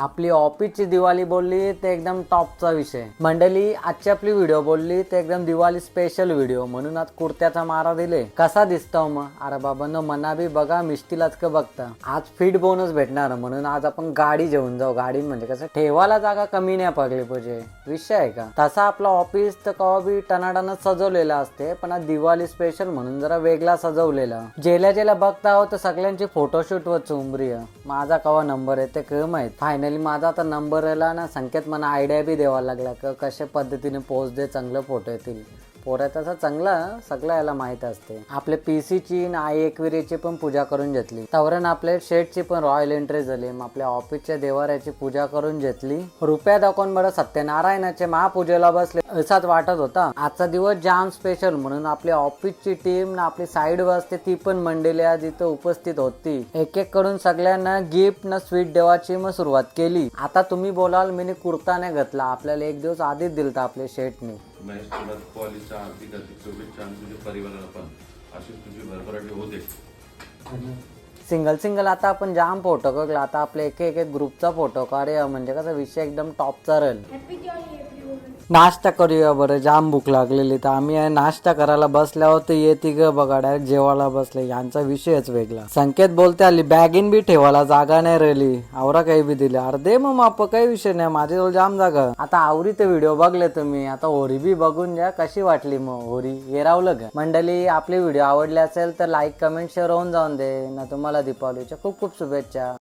आपली ऑफिसची दिवाळी बोलली ते एकदम टॉपचा विषय. मंडळी, आजची आपली व्हिडिओ बोलली ते एकदम दिवाळी स्पेशल व्हिडिओ. म्हणून आज कुर्त्याचा मारा दिले. कसा दिसतो मग? अरे बाबांनो, मना बी बघा, मिष्टीलाच का बघता. आज फिट बोनस भेटणार म्हणून आज आपण गाडी घेऊन जाऊ. गाडी म्हणजे कसं ठेवायला जागा कमी नाही पडली पाहिजे, विषय आहे का. तसा आपला ऑफिस तर कवा बी टनाटन सजवलेला असते, पण आज दिवाळी स्पेशल म्हणून जरा वेगळा सजवलेला. जेल्या बघता आहो तर सगळ्यांची फोटोशूट व चुंबरी. माझा कवा नंबर आहे ते क माहित. फायनली माझा आता नंबर आला ना. संकेत मला आयडिया बी द्यावा लागला का कशा पद्धतीने पोस्ट दे, चांगलं फोटो येतील. पोऱ्या तसा चांगला सगळं याला माहित असते. आपल्या पीसीची आणि आई एकविरीची पण पूजा करून घेतली. तवरण आपल्या शेटची पण रॉयल एंट्री झाली. मग आपल्या ऑफिसच्या देवाऱ्याची पूजा करून घेतली. रुपया दाखवून बरं सत्यनारायणाच्या महापूजेला बसले असाच वाटत होता. आजचा दिवस जाम स्पेशल म्हणून आपल्या ऑफिसची टीम ना आपली साईड असते ती पण मंडळी आज इथं उपस्थित होती. एक एक करून सगळ्यांना गिफ्ट ना स्वीट देवाची मग सुरुवात केली. आता तुम्ही बोलाल मी कुर्ता नाही घातला. आपल्याला एक दिवस आधीच दिलता आपल्या शेटने. महेश, तुला कॉलेजच्या आर्थिक शुभेच्छा आणि तुझ्या परिवाराला पण अशीच तुझी भरभराटी होते. सिंगल आता आपण जाम फोटो काढला. आता आपले एक एक ग्रुपचा फोटो काढूया म्हणजे कसा विषय एकदम टॉपचा राहील. नाश्ता करूया बरं, जाम भूक लागलेली. तर आम्ही नाश्ता करायला बसल्यावर ते येते ग बघा, डायरेक्ट जेवायला बसले. यांचा विषयच वेगळा. संकेत बोलते आली बॅगिन बी ठेवायला जागा नाही राहिली. आवरा काही बी दिले. अर्धे मग माप काही विषय नाही, माझ्याजवळ जाम जागा. आता आवरी ते व्हिडिओ बघले तुम्ही, आता होरी बी बघून घ्या कशी वाटली. मग होरी येरावलं ग. मंडळी, आपले व्हिडिओ आवडले असेल तर लाईक कमेंट शेअर होऊन जाऊन दे ना. तुम्हाला दीपावलीच्या खूप खूप शुभेच्छा.